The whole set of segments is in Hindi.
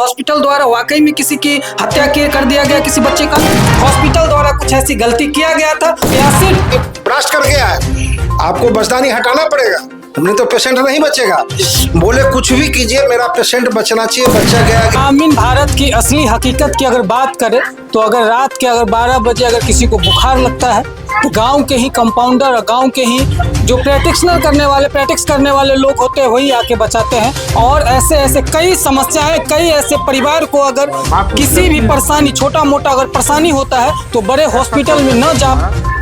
हॉस्पिटल द्वारा वाकई में किसी की हत्या कर दिया गया किसी बच्चे का? हॉस्पिटल द्वारा कुछ ऐसी गलती किया गया था या सिर्फ ब्लास्ट कर गया है? आपको बचदानी हटाना पड़ेगा, नहीं तो पेशेंट नहीं बचेगा। बोले कुछ भी कीजिए, मेरा पेशेंट बचना चाहिए, बच्चा गया। ग्रामीण भारत की असली हकीकत की अगर बात करें तो अगर रात के 12 बजे अगर किसी को बुखार लगता है तो गांव के ही कंपाउंडर और गांव के ही जो प्रैक्टिस करने वाले लोग होते हैं वही आके बचाते हैं। और ऐसे कई समस्याएं, कई ऐसे परिवार को अगर किसी भी परेशानी, छोटा मोटा अगर परेशानी होता है तो बड़े हॉस्पिटल में न जा,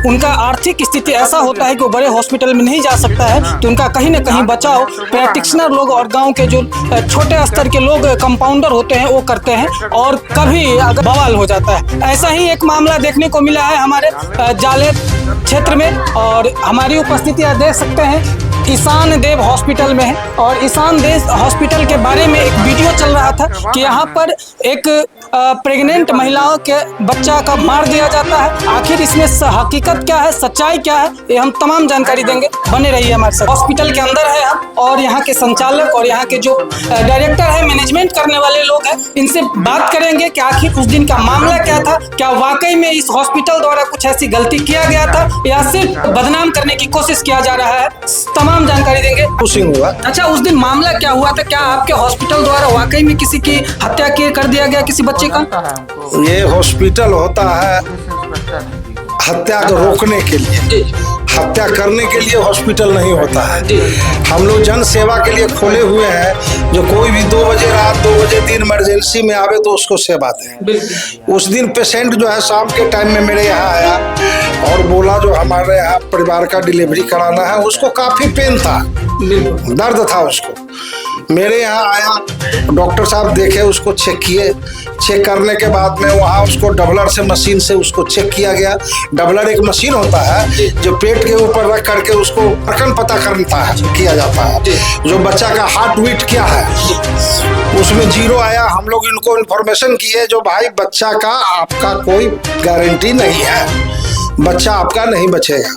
उनका आर्थिक स्थिति ऐसा होता है कि वो बड़े हॉस्पिटल में नहीं जा सकता है, तो उनका कहीं ना कहीं बचाव प्रैक्टिशनर लोग और गांव के जो छोटे स्तर के लोग कंपाउंडर होते हैं वो करते हैं। और कभी अगर बवाल हो जाता है। ऐसा ही एक मामला देखने को मिला है हमारे जाले क्षेत्र में, और हमारी उपस्थिति आप देख सकते हैं ईशान देव हॉस्पिटल में है। और ईशान देव हॉस्पिटल के बारे में एक वीडियो चल रहा था कि यहाँ पर एक प्रेग्नेंट महिलाओं के बच्चा का मार दिया जाता है। आखिर इसमें हकीकत क्या है, सच्चाई क्या है, ये हम तमाम जानकारी देंगे। बने रहिए हमारे साथ। हॉस्पिटल के अंदर है हम, और यहाँ के संचालक और यहाँ के जो डायरेक्टर है, मैनेजमेंट करने वाले लोग हैं, इनसे बात करेंगे कि आखिर उस दिन का मामला क्या था, क्या वाकई में इस हॉस्पिटल द्वारा कुछ ऐसी गलती किया गया था या सिर्फ बदनाम करने की कोशिश किया जा रहा है। तमाम जानकारी देंगे। पुशिंग हुआ। अच्छा, उस दिन मामला क्या हुआ था? क्या आपके हॉस्पिटल द्वारा वाकई में किसी की हत्या कर दिया गया किसी बच्चे का? ये हॉस्पिटल होता है हत्या को रोकने के लिए, हत्या करने के लिए हॉस्पिटल नहीं होता है। हम लोग जन सेवा के लिए खोले हुए हैं, जो कोई भी 2 बजे रात, 2 बजे दिन इमरजेंसी में आवे तो उसको सेवा दें। उस दिन पेशेंट जो है शाम के टाइम में मेरे यहाँ आया और बोला जो हमारे यहाँ परिवार का डिलीवरी कराना है। उसको काफी पेन था, दर्द था उसको। मेरे यहाँ आया, डॉक्टर साहब देखे, उसको चेक किए। चेक करने के बाद में वहाँ उसको डबलर से मशीन से उसको चेक किया गया। डबलर एक मशीन होता है जो पेट के ऊपर रख करके उसको धड़कन पता करता है, किया जाता है, जो बच्चा का हार्ट बीट क्या है। उसमें 0 आया। हम लोग इनको इन्फॉर्मेशन किए जो भाई बच्चा का आपका कोई गारंटी नहीं है, बच्चा आपका नहीं बचेगा।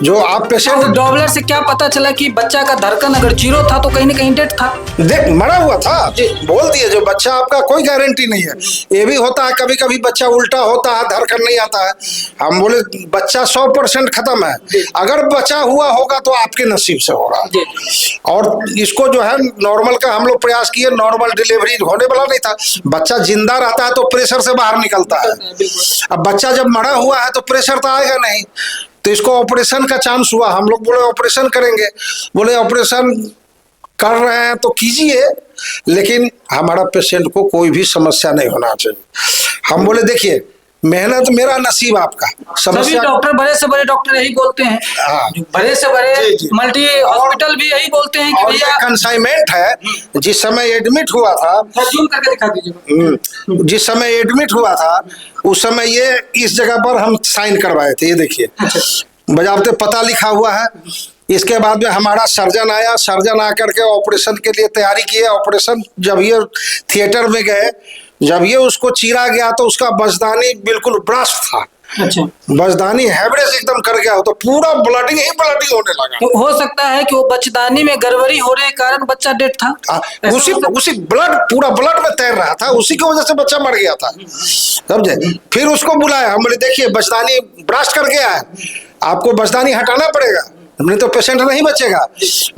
जो आप पेशेंट डॉपलर से क्या पता चला कि बच्चा का धड़कन अगर 0 था तो कहीं ना कहीं डेड था? देख, मरा हुआ था। बोल दिए जो बच्चा आपका कोई गारंटी नहीं है। ये भी होता है कभी कभी बच्चा उल्टा होता है, धड़कन नहीं आता है। हम बोले बच्चा 100% खत्म है। अगर बचा हुआ होगा तो आपके नसीब से होगा। और इसको जो है नॉर्मल का हम लोग प्रयास किए, नॉर्मल डिलीवरी होने वाला नहीं था। बच्चा जिंदा रहता है तो प्रेशर से बाहर निकलता है। अब बच्चा जब मरा हुआ है तो प्रेशर तो आएगा नहीं, तो इसको ऑपरेशन का चांस हुआ। हम लोग बोले ऑपरेशन करेंगे। बोले ऑपरेशन कर रहे हैं तो कीजिए, लेकिन हमारा पेशेंट को कोई भी समस्या नहीं होना चाहिए। हम बोले देखिए, मेहनत मेरा नसीब आपका। सभी डॉक्टर, बड़े से बड़े डॉक्टर यही बोलते हैं। बड़े से बड़े मल्टी हॉस्पिटल भी यही बोलते हैं कि भैया कंसाइनमेंट है। जिस समय एडमिट हुआ था, जूम करके दिखा दीजिए। जिस समय एडमिट हुआ था उस समय ये इस जगह पर हम साइन करवाए थे। ये देखिए बजाबते पता लिखा हुआ है। इसके बाद में हमारा सर्जन आया। सर्जन आकर के ऑपरेशन के लिए तैयारी किए। ऑपरेशन जब ये थिएटर में गए, जब ये उसको चीरा गया तो उसका बचदानी बिल्कुल ब्रस्ट था। अच्छा, बचदानी हैवरेज एकदम कर गया हो, तो पूरा ब्लडिंग ही ब्लडिंग होने लगा। तो हो सकता है कि वो बचदानी में गड़बड़ी होने के कारण बच्चा डेड था। उसी ब्लड, पूरा ब्लड में तैर रहा था, उसी की वजह से बच्चा मर गया था। समझे? फिर उसको बुलाया। हम बोले देखिए बचदानी ब्रस्ट कर गया है, आपको बचदानी हटाना पड़ेगा, नहीं तो पेशेंट नहीं बचेगा।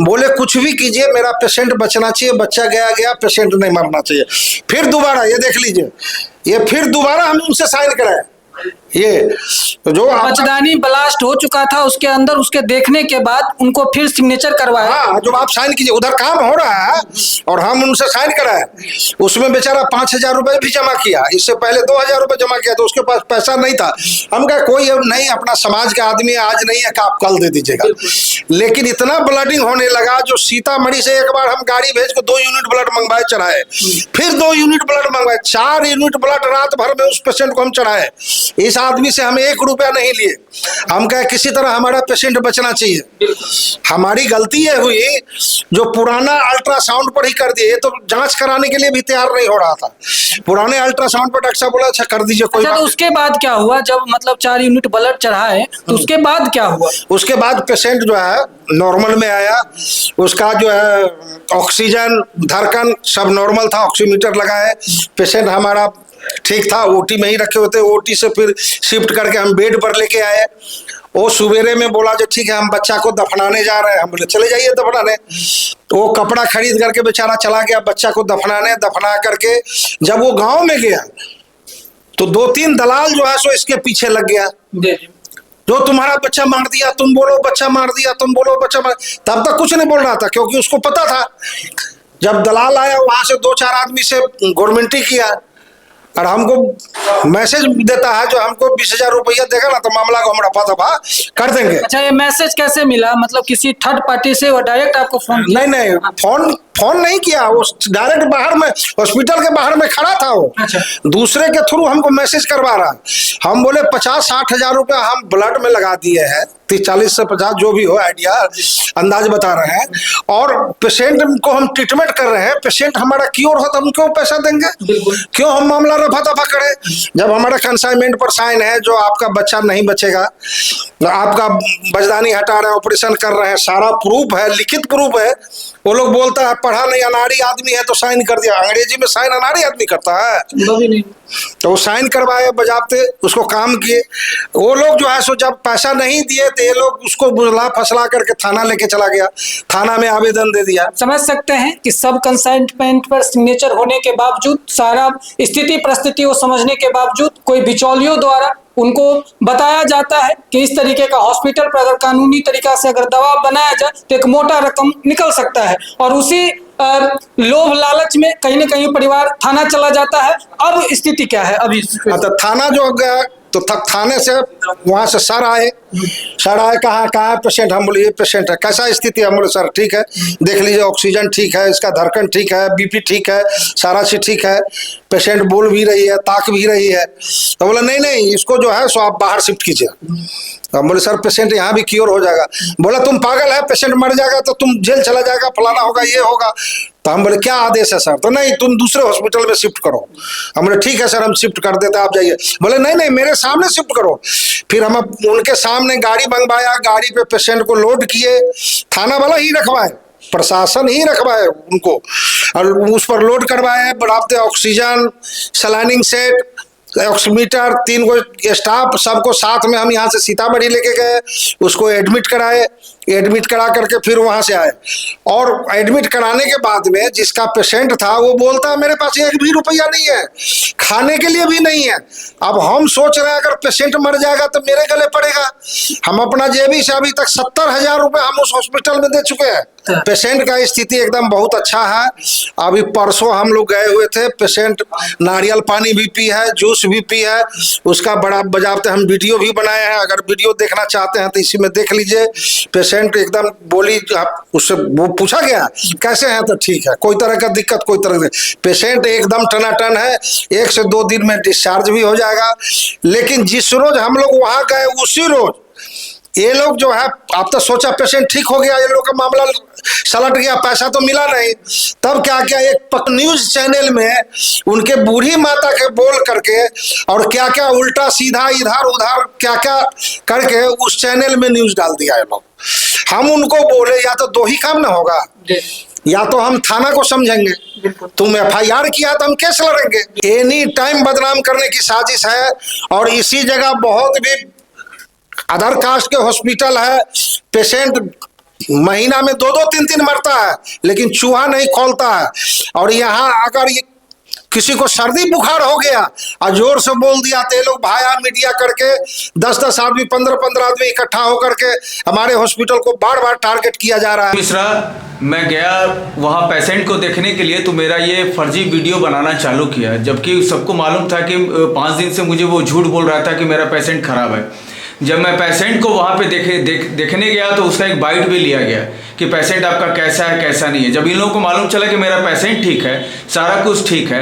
बोले कुछ भी कीजिए, मेरा पेशेंट बचना चाहिए, बच्चा गया, पेशेंट नहीं मरना चाहिए। फिर दोबारा ये देख लीजिए, ये फिर दोबारा हम उनसे साइन कराए। ये जो बचदानी ब्लास्ट हो चुका था उसके अंदर, उसके देखने के बाद उनको फिर सिग्नेचर करवाया। हाँ, जो आप साइन कीजिए, उधर काम हो रहा है और हम उनसे साइन कराए। उसमें बेचारा 5000 रुपए भी जमा किया। इससे पहले 2000 रुपए जमा किया, तो उसके पास पैसा नहीं था। हम कहा कोई नहीं, अपना समाज का आदमी आज नहीं है कि आप कल दे दीजिएगा। लेकिन इतना ब्लडिंग होने लगा, जो सीतामढ़ी से एक बार हम गाड़ी भेज के 2 यूनिट ब्लड मंगवाए, चढ़ाए। फिर 2 यूनिट ब्लड मंगवाए, 4 यूनिट ब्लड रात भर में उस पेशेंट को हम चढ़ाए। इस आदमी से हमें 1 रुपया नहीं लिए। हम कहे किसी तरह हमारा पेशेंट बचना चाहिए। हमारी गलती ये हुई जो पुराना अल्ट्रासाउंड पर ही कर दिए, तो जांच कराने के लिए भी तैयार नहीं हो रहा था। पुराने अल्ट्रासाउंड पर डॉक्टर साहब बोला अच्छा कर दीजिए कोई अच्छा, बात तो उसके बाद क्या हुआ जब मतलब 4 यूनिट ब्लड चढ़ाए तो उसके बाद क्या हुआ? उसके बाद पेशेंट जो है नॉर्मल में आया। उसका जो है ऑक्सीजन धड़कन सब नॉर्मल था, ऑक्सीमीटर लगा है। पेशेंट हमारा ठीक था, ओटी में ही रखे होते, ओटी से फिर शिफ्ट करके हम बेड पर लेके आए। वो सवेरे में बोला जो ठीक है हम बच्चा को दफनाने जा रहे हैं। हम बोले चले जाइए दफनाने। तो वो कपड़ा खरीद करके बेचारा चला गया बच्चा को दफनाने। दफना करके जब वो गांव में गया तो 2-3 दलाल जो है सो इसके पीछे लग गया, जो तुम्हारा बच्चा मार दिया, तुम बोलो बच्चा मार दिया, तुम बोलो बच्चा मार। तब तक कुछ नहीं बोल रहा था क्योंकि उसको पता था। जब दलाल आया वहां से 2-4 आदमी से गवर्नमेंटी किया और हमको मैसेज देता है जो हमको 20,000 रुपया देगा ना तो मामला को हम रफा दफा कर देंगे। अच्छा, ये मैसेज कैसे मिला? मतलब किसी थर्ड पार्टी से वो डायरेक्ट आपको फोन किया? नहीं फोन नहीं किया, वो डायरेक्ट बाहर में हॉस्पिटल के बाहर में खड़ा था वो। अच्छा। दूसरे के थ्रू हमको मैसेज करवा रहा। हम बोले 50-60 हजार रुपया हम ब्लड में लगा दिए हैं, 30-40 से 50 जो भी हो आइडिया अंदाज बता रहे हैं, और पेशेंट को हम ट्रीटमेंट कर रहे हैं। पेशेंट हमारा क्योर हो तो हम क्यों पैसा देंगे? क्यों हम मामला रफा दफा करें? जब हमारा कंसाइनमेंट पर साइन है जो आपका बच्चा नहीं बचेगा, आपका बजदानी हटा रहे हैं, ऑपरेशन कर रहे हैं, सारा प्रूफ है, लिखित प्रूफ है। वो लोग बोलता है पढ़ा नहीं अनाड़ी आदमी है तो साइन कर दिया। अंग्रेजी में साइन अनाड़ी आदमी करता है? नहीं। तो वो साइन करवाए बजाते उसको काम किए। वो लोग जो है सो जब पैसा नहीं दिए तो ये लोग उसको बुझला फसला करके थाना लेके चला गया। थाना में आवेदन दे दिया। समझ सकते हैं कि सब कंसाइनमेंट पर सिग्नेचर होने के बावजूद, सारा स्थिति परिस्थिति को समझने के बावजूद, कोई बिचौलियों द्वारा उनको बताया जाता है कि इस तरीके का हॉस्पिटल पर अगर कानूनी तरीका से अगर दबाव बनाया जाए तो एक मोटा रकम निकल सकता है, और उसी लोभ लालच में कहीं ना कहीं परिवार थाना चला जाता है। अब स्थिति क्या है अभी? तो थाना जो गया तो थाने से वहां से सर आए। कहाँ पेशेंट? हम बोले ये पेशेंट है। कैसा स्थिति है? हम बोले सर ठीक है, देख लीजिए ऑक्सीजन ठीक है, इसका धड़कन ठीक है, बीपी ठीक है, सारा चीज ठीक है, पेशेंट बोल भी रही है, ताक भी रही है। तो बोला नहीं इसको जो है सो आप बाहर शिफ्ट कीजिए। हम बोले सर पेशेंट यहाँ भी क्योर हो जाएगा। बोला तुम पागल है, पेशेंट मर जाएगा तो तुम जेल चला जाएगा, फलाना होगा, ये होगा। तो हम बोले क्या आदेश है सर? तो नहीं तुम दूसरे हॉस्पिटल में शिफ्ट करो। हम बोले ठीक है सर हम शिफ्ट कर देते, आप जाइए। बोले नहीं मेरे सामने शिफ्ट करो। फिर हम उनके सामने गाड़ी मंगवाया, गाड़ी पे पेशेंट को लोड किए, थाना वाला ही रखवाए, प्रशासन ही रखवाए उनको, और उस पर लोड करवाए। बढ़ाते ऑक्सीजन, सलाइनिंग सेट, ऑक्सीमीटर, 3 गो स्टाफ, सबको साथ में हम यहाँ से सीतामढ़ी लेके गए, उसको एडमिट कराए। एडमिट करा करके फिर वहां से आए, और एडमिट कराने के बाद में जिसका पेशेंट था वो बोलता है मेरे पास 1 भी रुपया नहीं है, खाने के लिए भी नहीं है। अब हम सोच रहे हैं अगर पेशेंट मर जाएगा तो मेरे गले पड़ेगा। हम अपना जेबी से अभी तक 70,000 रुपये हम उस हॉस्पिटल में दे चुके हैं। पेशेंट का स्थिति एकदम बहुत अच्छा है। अभी परसों हम लोग गए हुए थे, पेशेंट नारियल पानी भी पी है, जूस भी पी है, उसका बड़ा बजाते हम वीडियो भी बनाए हैं। अगर वीडियो देखना चाहते हैं तो इसी में देख लीजिए। पेशेंट एकदम बोली, उससे वो पूछा गया कैसे हैं तो ठीक है, कोई तरह का दिक्कत कोई तरह की। पेशेंट एकदम टनाटन है, 1 से 2 दिन में डिस्चार्ज भी हो जाएगा। लेकिन जिस रोज हम लोग वहां गए उसी रोज ये लोग जो है, आप तो सोचा पेशेंट ठीक हो गया, ये लोग का मामला सलट गया, पैसा तो मिला नहीं। तब क्या क्या एक न्यूज चैनल में उनके बूढ़ी माता के बोल करके और क्या क्या उल्टा सीधा इधर उधर क्या क्या करके उस चैनल में न्यूज डाल दिया है लोग। हम उनको बोले या तो 2 ही काम ना होगा, या तो हम थाना को समझेंगे, तुम FIR किया तो हम केस लड़ेंगे। एनी टाइम बदनाम करने की साजिश है। और इसी जगह बहुत भी अदर कास्ट के हॉस्पिटल है, पेशेंट महीना में 2-2 3-3 मरता है लेकिन चूहा नहीं खोलता है। और यहाँ अगर ये किसी को सर्दी बुखार हो गया और जोर से बोल दिया तो ये लोग भाया मीडिया करके 10-10 आदमी 15-15 आदमी इकट्ठा होकर के हमारे हॉस्पिटल को बार-बार टारगेट किया जा रहा है। मिश्रा, मैं गया वहाँ पेशेंट को देखने के लिए तो मेरा ये फर्जी वीडियो बनाना चालू किया, जबकि सबको मालूम था कि 5 दिन से मुझे वो झूठ बोल रहा था कि मेरा पेशेंट खराब है। जब मैं पेशेंट को वहाँ पे देखने गया तो उसका एक बाइट भी लिया गया कि पेशेंट आपका कैसा है कैसा नहीं है। जब इन लोगों को मालूम चला कि मेरा पेशेंट ठीक है, सारा कुछ ठीक है,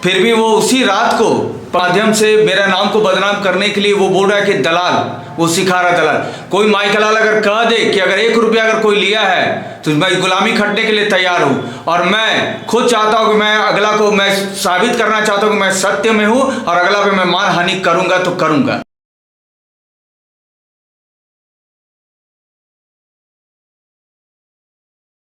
फिर भी वो उसी रात को माध्यम से मेरा नाम को बदनाम करने के लिए वो बोल रहा है कि दलाल, वो सिखा रहा दलाल। कोई माइकलाल अगर कह दे कि अगर 1 रुपया अगर कोई लिया है तो मैं गुलामी खटने के लिए तैयार हूँ, और मैं खुद चाहता हूँ कि मैं अगला को मैं साबित करना चाहता हूँ कि मैं सत्य में हूँ, और अगला पे मैं मानहानि करूँगा तो करूँगा।